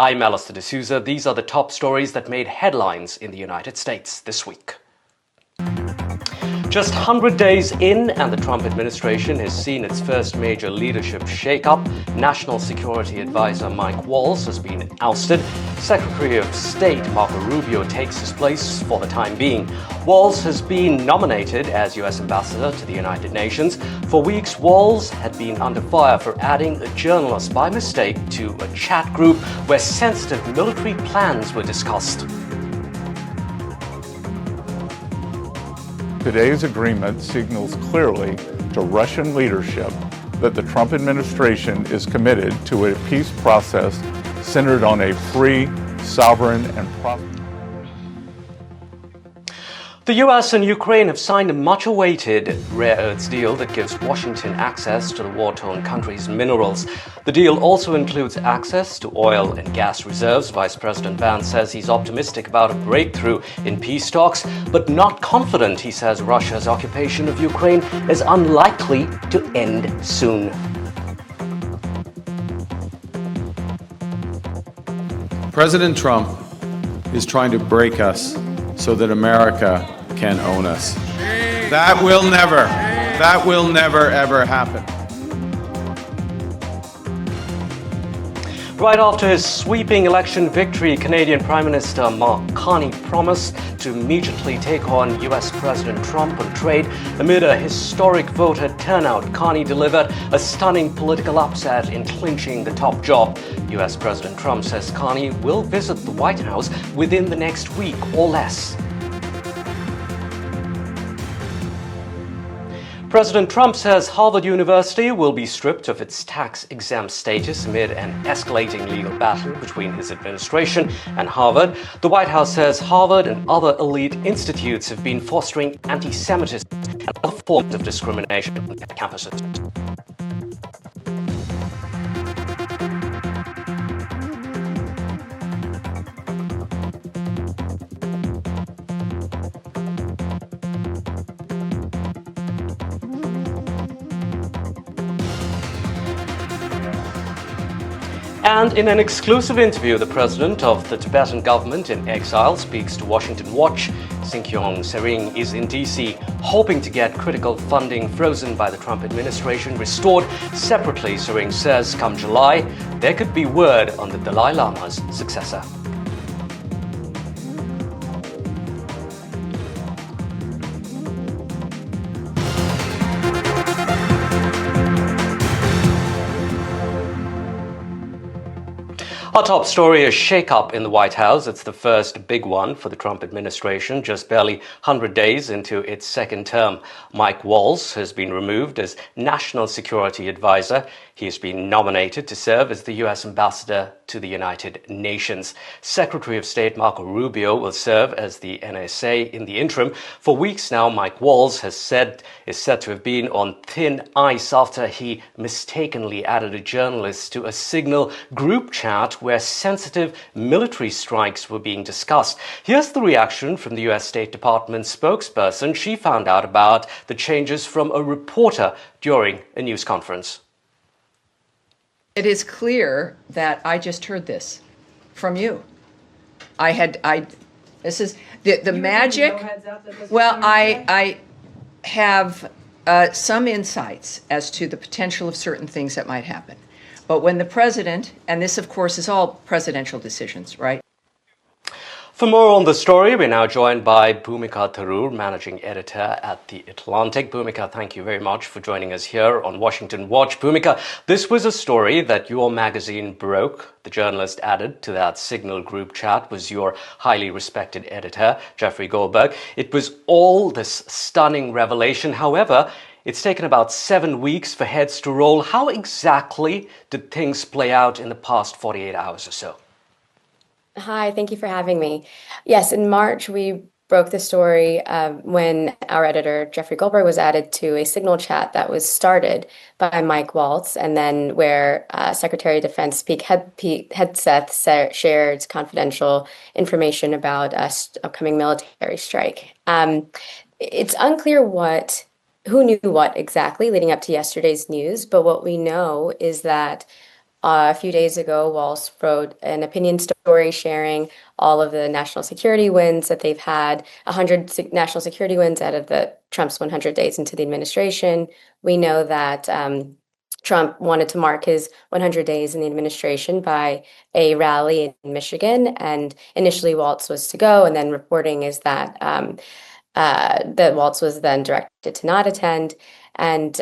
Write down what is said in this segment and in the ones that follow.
I'm Allister D'Souza. These are the top stories that made headlines in the United States this week. Just 100 days in, and the Trump administration has seen its first major leadership shake-up. National Security Advisor Mike Waltz has been ousted. Secretary of State Marco Rubio takes his place for the time being. Waltz has been nominated as U.S. Ambassador to the United Nations. For weeks, Waltz had been under fire for adding a journalist by mistake to a chat group where sensitive military plans were discussed. Today's agreement signals clearly to Russian leadership that the Trump administration is committed to a peace process centered on a free, sovereign, and prosperous. The US and Ukraine have signed a much-awaited rare earths deal that gives Washington access to the war-torn country's minerals. The deal also includes access to oil and gas reserves. Vice President Vance says he's optimistic about a breakthrough in peace talks, but not confident. He says Russia's occupation of Ukraine is unlikely to end soon. President Trump is trying to break us so that America can own us. That will never, ever happen. Right after his sweeping election victory, Canadian Prime Minister Mark Carney promised to immediately take on US President Trump on trade. Amid a historic voter turnout, Carney delivered a stunning political upset in clinching the top job. US President Trump says Carney will visit the White House within the next week or less. President Trump says Harvard University will be stripped of its tax-exempt status amid an escalating legal battle between his administration and Harvard. The White House says Harvard and other elite institutes have been fostering anti-Semitism and other forms of discrimination on campuses. And in an exclusive interview, the president of the Tibetan government in exile speaks to Washington Watch. Sinkyong Sering is in D.C., hoping to get critical funding frozen by the Trump administration restored separately. Sering says come July, there could be word on the Dalai Lama's successor. Our top story is shake-up in the White House. It's the first big one for the Trump administration, just barely 100 days into its second term. Mike Waltz has been removed as National Security Advisor. He has been nominated to serve as the U.S. Ambassador to the United Nations. Secretary of State Marco Rubio will serve as the NSA in the interim. For weeks now, Mike Waltz is said to have been on thin ice after he mistakenly added a journalist to a Signal group chat where sensitive military strikes were being discussed. Here's the reaction from the U.S. State Department spokesperson. She found out about the changes from a reporter during a news conference. It is clear that I just heard this from you. This is the magic. Well, I have some insights as to the potential of certain things that might happen. But when the president, and this of course is all presidential decisions, right? For more on the story, we're now joined by Bhumika Tharoor, Managing Editor at The Atlantic. Bhumika, thank you very much for joining us here on Washington Watch. Bhumika, this was a story that your magazine broke. The journalist added to that Signal group chat was your highly respected editor, Jeffrey Goldberg. It was all this stunning revelation. However, it's taken about 7 weeks for heads to roll. How exactly did things play out in the past 48 hours or so? Hi, thank you for having me. Yes, in March, we broke the story when our editor, Jeffrey Goldberg, was added to a Signal chat that was started by Mike Waltz, and then where Secretary of Defense Pete Hegseth shared confidential information about an upcoming military strike. It's unclear who knew what exactly leading up to yesterday's news, but what we know is that A few days ago, Waltz wrote an opinion story sharing all of the national security wins that they've had, 100 national security wins out of Trump's 100 days into the administration. We know that Trump wanted to mark his 100 days in the administration by a rally in Michigan, and initially Waltz was to go, and then reporting is that that Waltz was then directed to not attend. And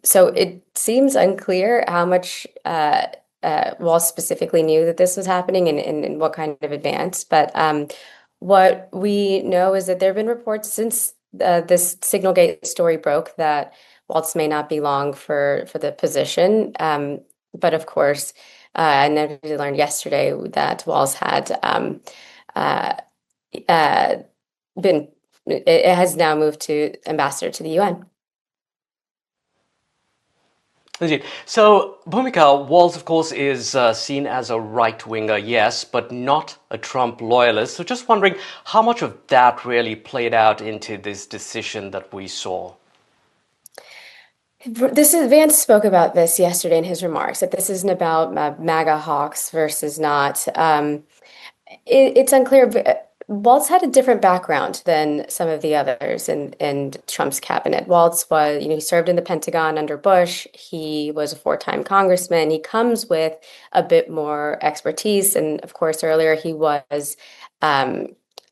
so it seems unclear how much Waltz specifically knew that this was happening and what kind of advance. But what we know is that there have been reports since this Signalgate story broke that Waltz may not be long for the position. But of course, I learned yesterday that Waltz had it has now moved to ambassador to the UN. Indeed. So, Bhumika, Waltz, of course, is seen as a right-winger, yes, but not a Trump loyalist. So just wondering how much of that really played out into this decision that we saw. Vance spoke about this yesterday in his remarks, that this isn't about MAGA hawks versus not. It's unclear. Waltz had a different background than some of the others in Trump's cabinet. Waltz was, he served in the Pentagon under Bush. He was a four-time congressman. He comes with a bit more expertise. And of course, earlier he was,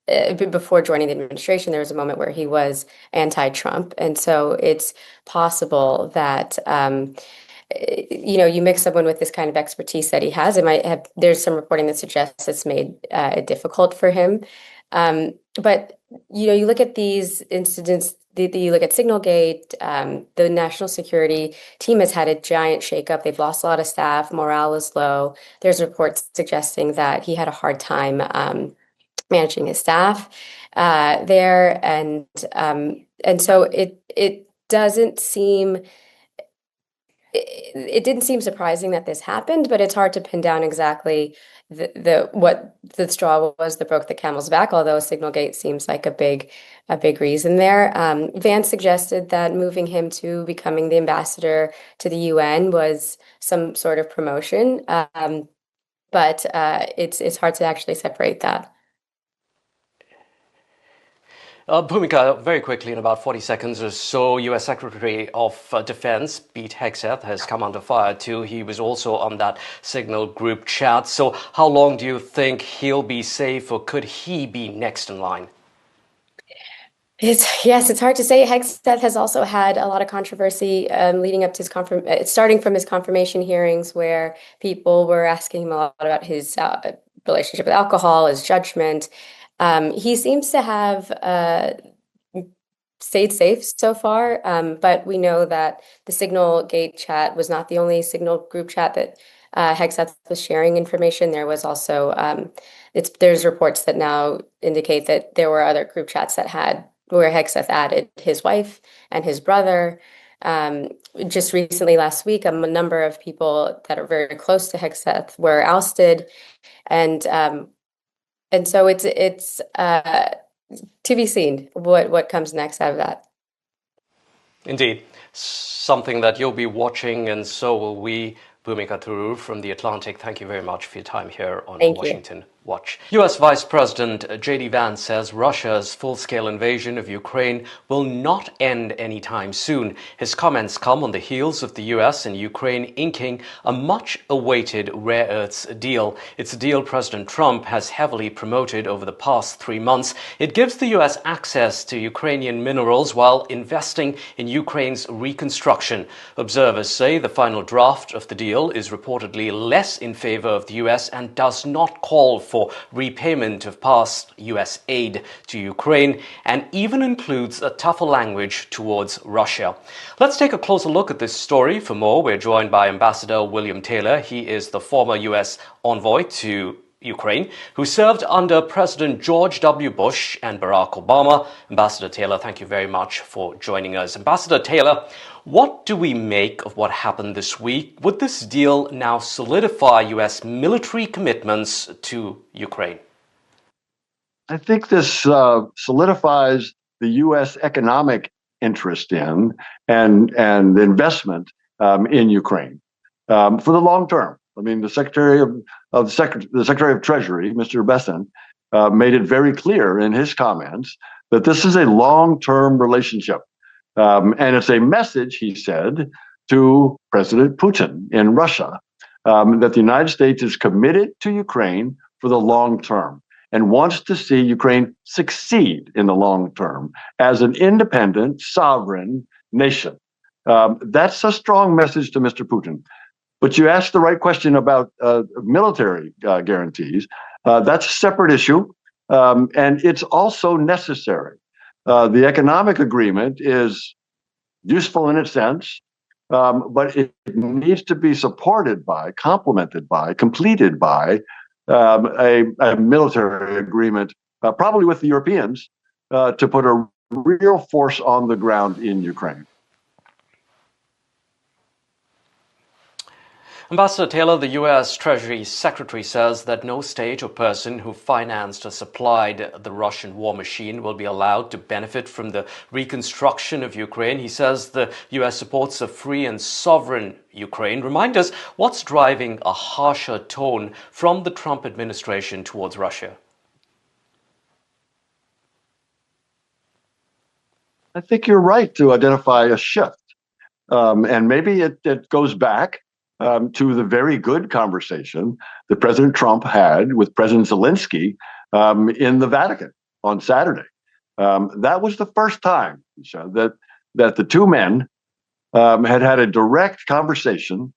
before joining the administration, there was a moment where he was anti-Trump. And so it's possible that you mix someone with this kind of expertise that he has, there's some reporting that suggests it's made it difficult for him. But, you look at these incidents, you look at Signalgate, the national security team has had a giant shakeup. They've lost a lot of staff. Morale is low. There's reports suggesting that he had a hard time managing his staff there. And so it doesn't seem... It didn't seem surprising that this happened, but it's hard to pin down exactly what the straw was that broke the camel's back, although Signalgate seems like a big reason there. Vance suggested that moving him to becoming the ambassador to the UN was some sort of promotion, but it's hard to actually separate that. Bhumika, very quickly, in about 40 seconds or so, U.S. Secretary of Defense Pete Hegseth has come under fire too. He was also on that Signal group chat. So how long do you think he'll be safe, or could he be next in line? It's hard to say. Hegseth has also had a lot of controversy leading up to his starting from his confirmation hearings, where people were asking him a lot about his relationship with alcohol, his judgment. He seems to have stayed safe so far, but we know that the Signalgate chat was not the only Signal group chat that Hegseth was sharing information. There was also there's reports that now indicate that there were other group chats where Hegseth added his wife and his brother. Just recently, last week, a number of people that are very close to Hegseth were ousted, and so it's to be seen what comes next out of that. Indeed, something that you'll be watching, and so will we. Bhumika Thurur from The Atlantic, thank you very much for your time here on Washington Watch. U.S. Vice President J.D. Vance says Russia's full-scale invasion of Ukraine will not end anytime soon. His comments come on the heels of the U.S. and Ukraine inking a much-awaited rare earths deal. It's a deal President Trump has heavily promoted over the past 3 months. It gives the U.S. access to Ukrainian minerals while investing in Ukraine's reconstruction. Observers say the final draft of the deal is reportedly less in favor of the U.S. and does not call for repayment of past U.S. aid to Ukraine, and even includes a tougher language towards Russia. Let's take a closer look at this story. For more, we're joined by Ambassador William Taylor. He is the former U.S. envoy to Ukraine, who served under President George W. Bush and Barack Obama. Ambassador Taylor, thank you very much for joining us. Ambassador Taylor, what do we make of what happened this week? Would this deal now solidify U.S. military commitments to Ukraine? I think this solidifies the U.S. economic interest in and investment in Ukraine for the long term. I mean, the Secretary of Treasury, Mr. Besant, made it very clear in his comments that this is a long-term relationship. And it's a message, he said, to President Putin in Russia, that the United States is committed to Ukraine for the long term and wants to see Ukraine succeed in the long term as an independent, sovereign nation. That's a strong message to Mr. Putin. But you asked the right question about military guarantees. That's a separate issue, and it's also necessary. The economic agreement is useful in its sense, but it needs to be supported by, complemented by, completed by a military agreement, probably with the Europeans, to put a real force on the ground in Ukraine. Ambassador Taylor, the U.S. Treasury Secretary says that no state or person who financed or supplied the Russian war machine will be allowed to benefit from the reconstruction of Ukraine. He says the U.S. supports a free and sovereign Ukraine. Remind us, what's driving a harsher tone from the Trump administration towards Russia? I think you're right to identify a shift. And maybe it goes back to the very good conversation that President Trump had with President Zelensky in the Vatican on Saturday. That was the first time that the two men had a direct conversation,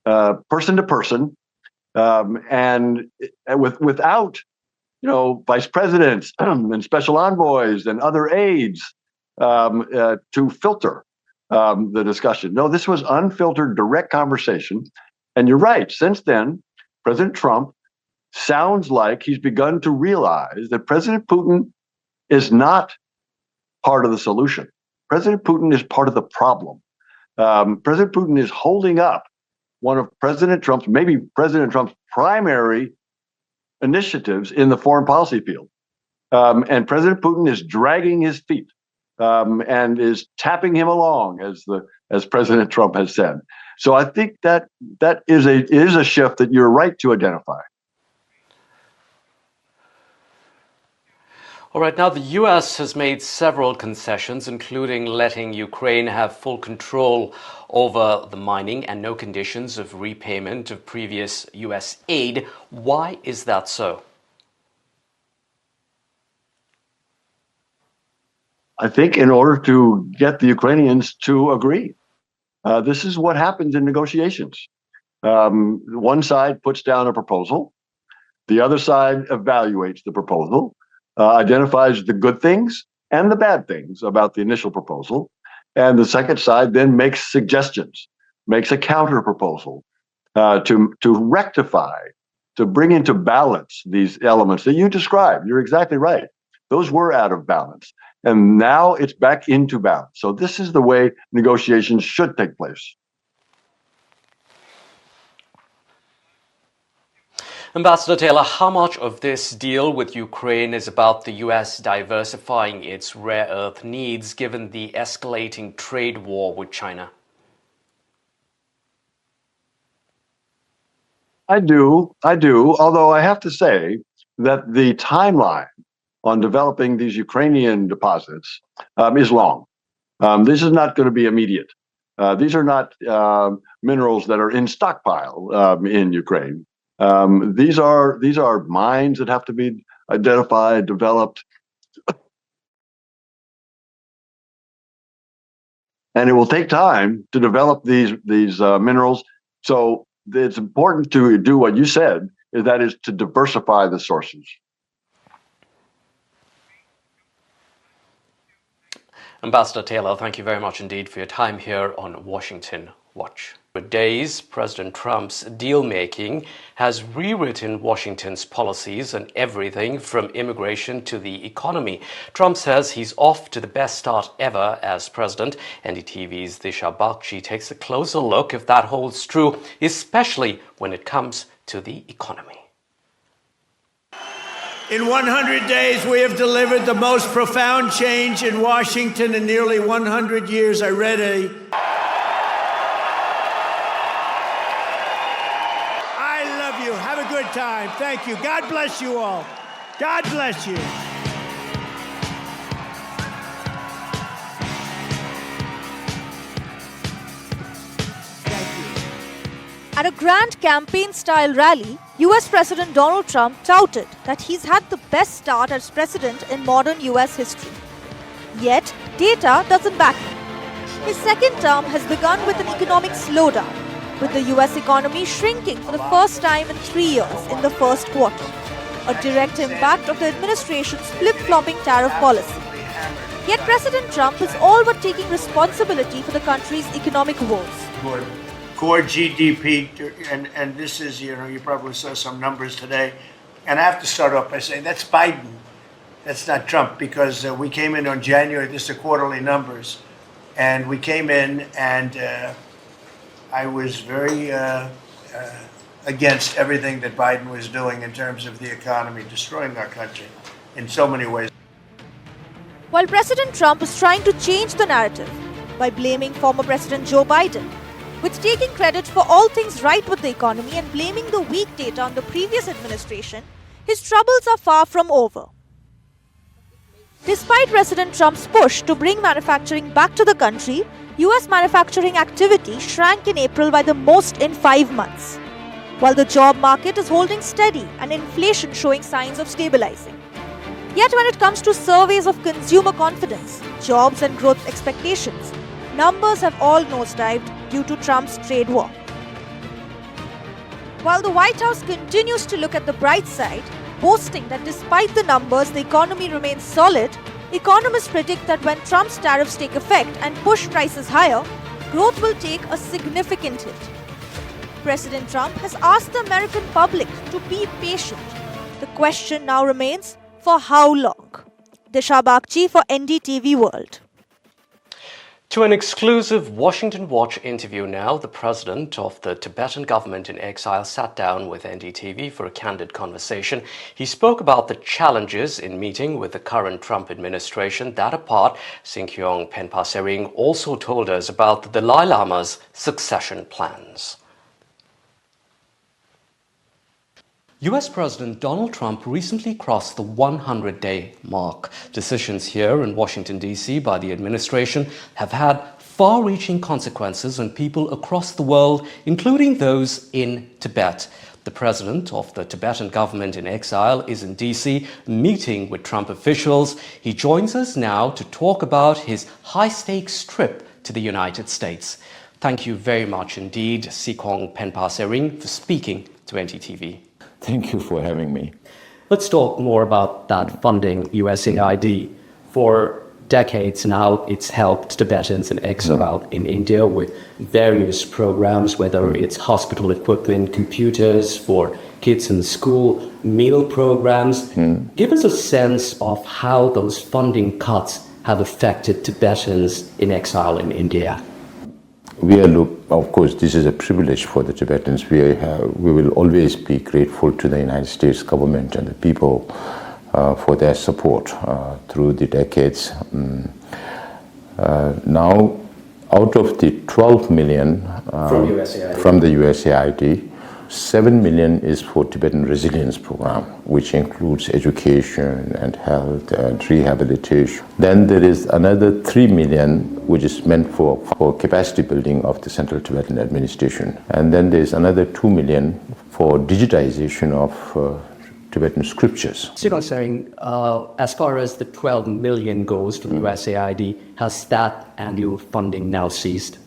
person to person, and without vice presidents and special envoys and other aides to filter the discussion. No, this was unfiltered, direct conversation. And you're right. Since then, President Trump sounds like he's begun to realize that President Putin is not part of the solution. President Putin is part of the problem. President Putin is holding up one of maybe President Trump's primary initiatives in the foreign policy field. And President Putin is dragging his feet. And is tapping him along, as President Trump has said. So I think that is a shift that you're right to identify. All right, now the U.S. has made several concessions, including letting Ukraine have full control over the mining and no conditions of repayment of previous U.S. aid. Why is that so? I think in order to get the Ukrainians to agree. This is what happens in negotiations. One side puts down a proposal. The other side evaluates the proposal, identifies the good things and the bad things about the initial proposal. And the second side then makes suggestions, makes a counter proposal to rectify, to bring into balance these elements that you described. You're exactly right. Those were out of balance. And now it's back into balance. So this is the way negotiations should take place. Ambassador Taylor, how much of this deal with Ukraine is about the U.S. diversifying its rare earth needs given the escalating trade war with China? I do. Although I have to say that the timeline on developing these Ukrainian deposits is long. This is not going to be immediate. These are not minerals that are in stockpile in Ukraine. These are mines that have to be identified, developed, and it will take time to develop these minerals. So it's important to do what you said, that is to diversify the sources. Ambassador Taylor, thank you very much indeed for your time here on Washington Watch. For days, President Trump's deal-making has rewritten Washington's policies on everything from immigration to the economy. Trump says he's off to the best start ever as president. NDTV's Disha Bakshi takes a closer look if that holds true, especially when it comes to the economy. In 100 days, we have delivered the most profound change in Washington in nearly 100 years. I read time. Thank you. God bless you all. God bless you. At a grand campaign-style rally, US President Donald Trump touted that he's had the best start as president in modern US history. Yet, data doesn't back him. His second term has begun with an economic slowdown, with the US economy shrinking for the first time in 3 years in the first quarter, a direct impact of the administration's flip-flopping tariff policy. Yet President Trump is all but taking responsibility for the country's economic woes. Core GDP, and this is, you probably saw some numbers today. And I have to start off by saying that's Biden. That's not Trump, because we came in on January, this is the quarterly numbers. And we came in and I was very against everything that Biden was doing in terms of the economy, destroying our country in so many ways. While President Trump is trying to change the narrative by blaming former President Joe Biden, with taking credit for all things right with the economy and blaming the weak data on the previous administration, his troubles are far from over. Despite President Trump's push to bring manufacturing back to the country, US manufacturing activity shrank in April by the most in 5 months, while the job market is holding steady and inflation showing signs of stabilizing. Yet when it comes to surveys of consumer confidence, jobs and growth expectations, numbers have all nosedived due to Trump's trade war. While the White House continues to look at the bright side, boasting that despite the numbers the economy remains solid, economists predict that when Trump's tariffs take effect and push prices higher, growth will take a significant hit. President Trump has asked the American public to be patient. The question now remains, for how long? Disha Bagchi for NDTV World. To an exclusive Washington Watch interview now, the president of the Tibetan government in exile sat down with NDTV for a candid conversation. He spoke about the challenges in meeting with the current Trump administration. That apart, Sinkyong Penpasering also told us about the Dalai Lama's succession plans. US President Donald Trump recently crossed the 100-day mark. Decisions here in Washington, D.C. by the administration have had far-reaching consequences on people across the world, including those in Tibet. The president of the Tibetan government in exile is in D.C. meeting with Trump officials. He joins us now to talk about his high-stakes trip to the United States. Thank you very much indeed, Sikong Penpasering, for speaking to NDTV. Thank you for having me. Let's talk more about that funding, USAID. For decades now, it's helped Tibetans in exile in India with various programs, whether it's hospital equipment, computers for kids in school, meal programs. Give us a sense of how those funding cuts have affected Tibetans in exile in India. Of course, this is a privilege for the Tibetans. We will always be grateful to the United States government and the people for their support through the decades. Now, out of the 12 million from the USAID, 7 million is for Tibetan Resilience Program, which includes education and health and rehabilitation. Then there is another 3 million, which is meant for capacity building of the Central Tibetan administration. And then there is another 2 million for digitization of Tibetan scriptures. Sikong saying, as far as the 12 million goes for the USAID, has that annual funding now ceased?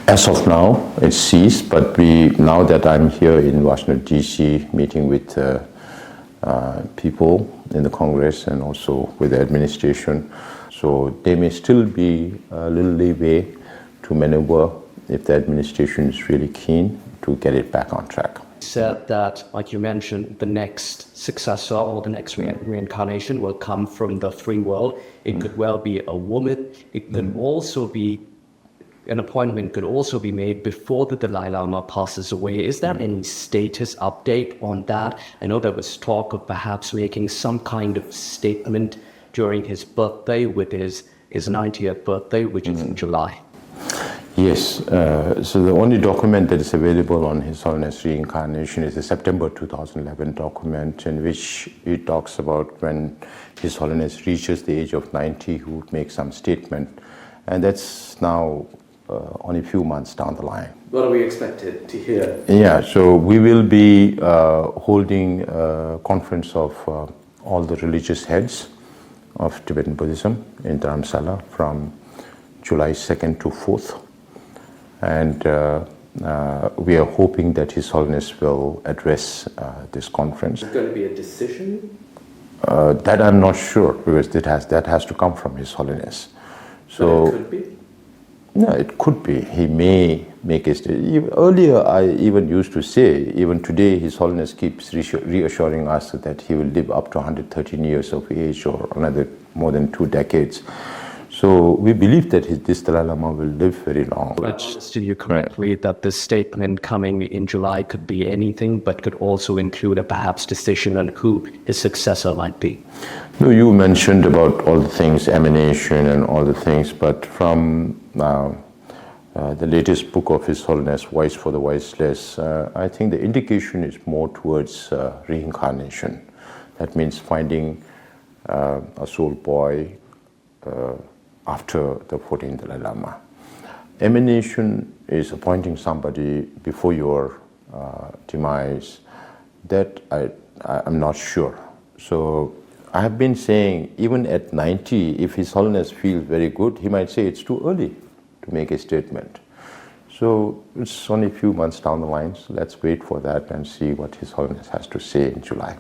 As of now, it's ceased, but now that I'm here in Washington, D.C., meeting with people in the Congress and also with the administration, so there may still be a little leeway to maneuver if the administration is really keen to get it back on track. Said that, like you mentioned, the next successor or the next reincarnation will come from the free world. It could well be a woman. It could also be an appointment could also be made before the Dalai Lama passes away. Is there any status update on that? I know there was talk of perhaps making some kind of statement during his birthday with his 90th birthday, which is in July. Yes, so the only document that is available on His Holiness reincarnation is the September 2011 document, in which he talks about when His Holiness reaches the age of 90, he would make some statement. And that's now only a few months down the line. What are we expected to hear? Yeah, so we will be holding a conference of all the religious heads of Tibetan Buddhism in Dharamsala from July 2nd to 4th. And we are hoping that His Holiness will address this conference. Is there going to be a decision? That I'm not sure, because that has to come from His Holiness. So, but it could be? No, it could be. He may make a statement. Earlier, I even used to say, even today, His Holiness keeps reassuring us that he will live up to 113 years of age or another more than 2 decades. So we believe that this Dalai Lama will live very long. I understood you correctly that this statement coming in July could be anything, but could also include a perhaps decision on who his successor might be. No, you mentioned about all the things, emanation and all the things, but from the latest book of His Holiness, Voice for the Voiceless, I think the indication is more towards reincarnation. That means finding a soul boy after the 14th Dalai Lama. Emanation is appointing somebody before your demise. That I'm not sure. So I have been saying, even at 90, if His Holiness feels very good, he might say it's too early to make a statement. So it's only a few months down the line, so let's wait for that and see what His Holiness has to say in July.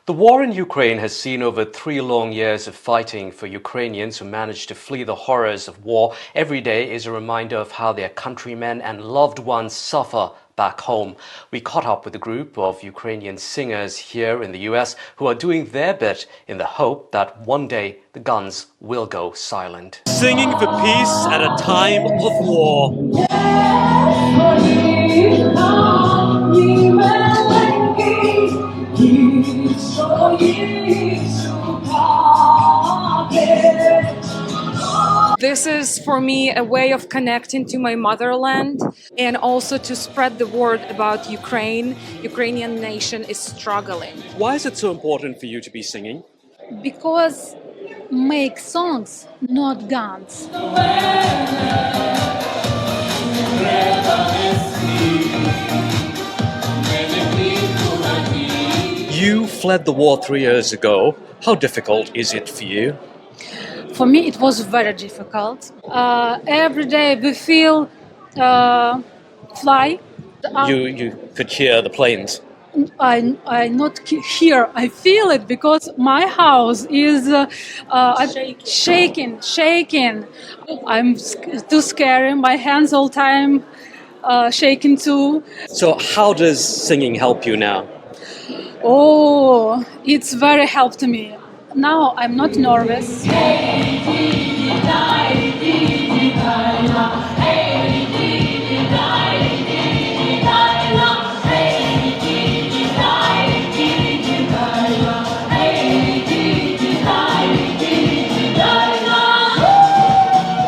The war in Ukraine has seen over 3 long years of fighting for Ukrainians who managed to flee the horrors of war. Every day is a reminder of how their countrymen and loved ones suffer back home. We caught up with a group of Ukrainian singers here in the US who are doing their bit in the hope that one day the guns will go silent. Singing for peace at a time of war. This is for me a way of connecting to my motherland and also to spread the word about Ukraine. Ukrainian nation is struggling. Why is it so important for you to be singing? Because make songs, not guns. You fled the war 3 years ago. How difficult is it for you? For me, it was very difficult. Every day we feel fly. You could hear the planes. I not hear. I feel it because my house is shaking. I'm too scared. My hands all time shaking too. So how does singing help you now? Oh, it's very helped me. Now I'm not nervous.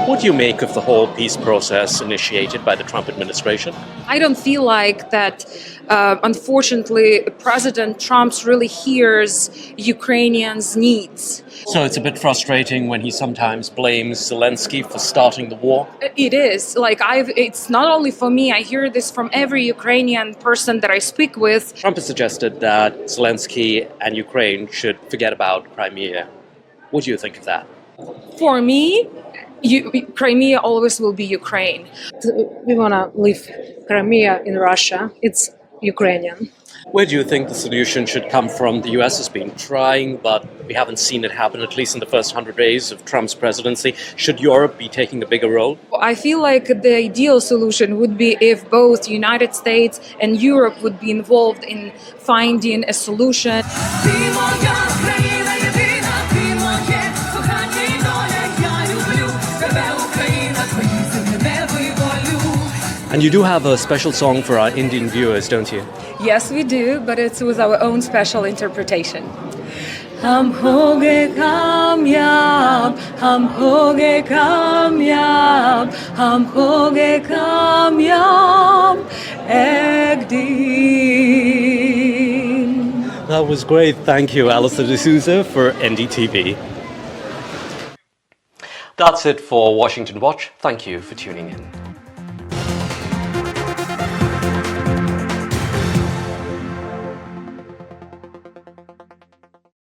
What do you make of the whole peace process initiated by the Trump administration? I don't feel like that, unfortunately, President Trump really hears Ukrainians' needs. So it's a bit frustrating when he sometimes blames Zelensky for starting the war? It is. It's not only for me, I hear this from every Ukrainian person that I speak with. Trump has suggested that Zelensky and Ukraine should forget about Crimea. What do you think of that? For me, Crimea always will be Ukraine. We want to leave Crimea in Russia. It's Ukrainian. Where do you think the solution should come from? The US has been trying, but we haven't seen it happen, at least in the first 100 days of Trump's presidency. Should Europe be taking a bigger role? I feel like the ideal solution would be if both the United States and Europe would be involved in finding a solution. And you do have a special song for our Indian viewers, don't you? Yes, we do, but it's with our own special interpretation. हम होंगे कामयाब, हम होंगे कामयाब, हम होंगे कामयाब एक दिन. That was great. Thank you, Allister D'Souza for NDTV. That's it for Washington Watch. Thank you for tuning in.